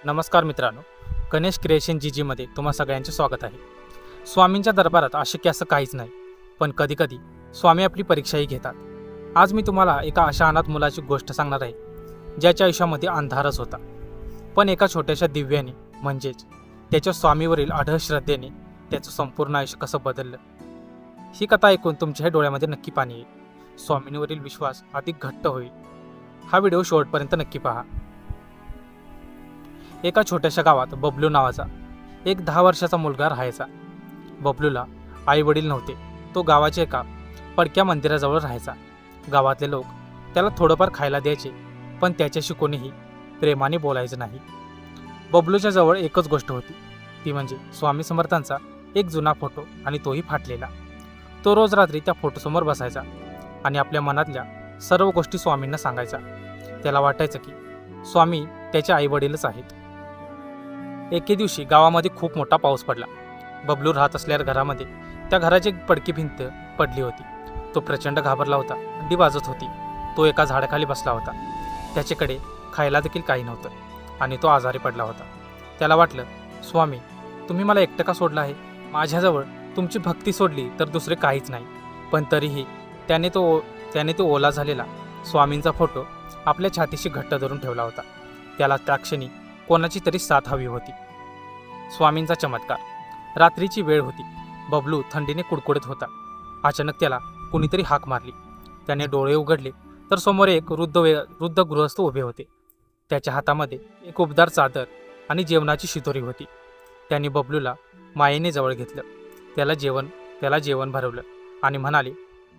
नमस्कार मित्रांनो, गणेश क्रिएशन जीजीमध्ये तुम्हा सगळ्यांचे स्वागत आहे. स्वामींच्या दरबारात अशक्य असं काहीच नाही, पण कधीकधी स्वामी आपली परीक्षाही घेतात. आज मी तुम्हाला एका अशा अनाथ मुलाची गोष्ट सांगणार आहे, ज्याच्या आयुष्यामध्ये अंधारच होता, पण एका छोट्याशा दिव्याने म्हणजेच त्याच्या स्वामीवरील अढळ श्रद्धेने त्याचं संपूर्ण आयुष्य कसं बदललं. ही कथा ऐकून तुमच्या डोळ्यामध्ये नक्की पाणी येईल. स्वामींवरील विश्वास अधिक घट्ट होईल. हा व्हिडिओ शेवटपर्यंत नक्की पहा. एका छोट्याशा गावात बबलू नावाचा एक 10 वर्षाचा मुलगा राहायचा. बबलूला आई वडील नव्हते. तो गावाच्या एका पडक्या मंदिराजवळ राहायचा. गावातले लोक त्याला थोडंफार खायला द्यायचे, पण त्याच्याशी कोणीही प्रेमाने बोलायचं नाही. बबलूच्या जवळ एकच गोष्ट होती, ती म्हणजे स्वामी समर्थांचा एक जुना फोटो, आणि तोही फाटलेला. तो रोज रात्री त्या फोटोसमोर बसायचा आणि आपल्या मनातल्या सर्व गोष्टी स्वामींना सांगायचा. त्याला वाटायचं की स्वामी त्याचे आई वडीलच आहेत. एके दिवशी गावामध्ये खूप मोठा पाऊस पडला. बबलू राहत असलेल्या घरामध्ये त्या घराची एक पडकी भिंत पडली होती. तो प्रचंड घाबरला होता. थंडी वाजत होती. तो एका झाडाखाली बसला होता. त्याच्याकडे खायला देखील काही नव्हतं आणि तो आजारी पडला होता. त्याला वाटलं, स्वामी, तुम्ही मला एकटं का सोडलं आहे? माझ्याजवळ तुमची भक्ती सोडली तर दुसरे काहीच नाही. पण तरीही त्याने तो ओला झालेला स्वामींचा फोटो आपल्या छातीशी घट्ट धरून ठेवला होता. त्याला त्या क्षणी कोणाची तरी साथ हवी होती. स्वामींचा चमत्कार. रात्रीची वेळ होती. बबलू थंडीने कुडकुडत होता. अचानक त्याला कुणीतरी हाक मारली. त्याने डोळे उघडले तर समोर एक वृद्ध गृहस्थ उभे होते. त्याच्या हातामध्ये एक उबदार चादर आणि जेवणाची शिदोरी होती. त्यांनी बबलूला मायेने जवळ घेतलं. त्याला जेवण भरवलं आणि म्हणाले,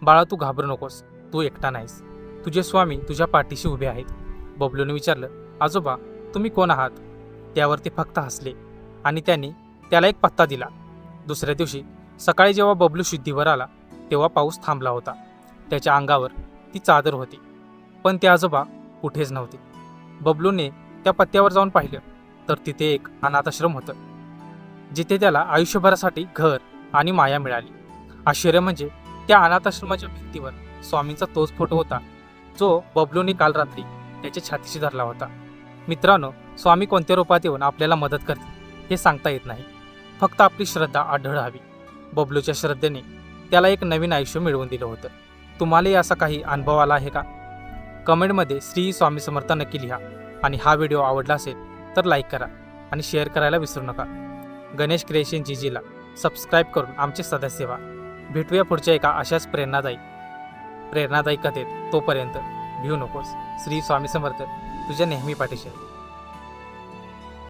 बाळा, तू घाबरू नकोस. तू एकटा नाहीस. तुझे स्वामी तुझ्या पाठीशी उभे आहेत. बबलूने विचारलं, आजोबा, तुम्ही कोण आहात? त्यावर ते फक्त हसले आणि त्यांनी त्याला एक पत्ता दिला. दुसऱ्या दिवशी सकाळी जेव्हा बबलू शुद्धीवर आला तेव्हा पाऊस थांबला होता. त्याच्या अंगावर ती चादर होती, पण ते आजोबा कुठेच नव्हते. बबलूने त्या पत्त्यावर जाऊन पाहिलं तर तिथे एक अनाथाश्रम होतं, जिथे त्याला आयुष्यभरासाठी घर आणि माया मिळाली. आश्चर्य म्हणजे त्या अनाथाश्रमाच्या भिंतीवर स्वामींचा तोच फोटो होता, जो बबलूने काल रात्री त्याच्या छातीशी धरला होता. मित्रांनो, स्वामी कोणत्या रूपात येऊन आपल्याला मदत करते हे सांगता येत नाही. फक्त आपली श्रद्धा आढळ हवी. बबलूच्या श्रद्धेने त्याला एक नवीन आयुष्य मिळवून दिलं होतं. तुम्हालाही असा काही अनुभव आला आहे का? कमेंटमध्ये श्री स्वामी समर्थ नक्की लिहा. आणि हा व्हिडिओ आवडला असेल तर लाईक करा आणि शेअर करायला विसरू नका. गणेश क्रिएशन जीजीला सबस्क्राईब करून आमचे सदस्य व्हा. भेटूया पुढच्या एका अशाच प्रेरणादायी कथेत. तोपर्यंत भिवू नकोस. श्री स्वामी समर्थ तुझ्या नेहमी पाठीशी आहे.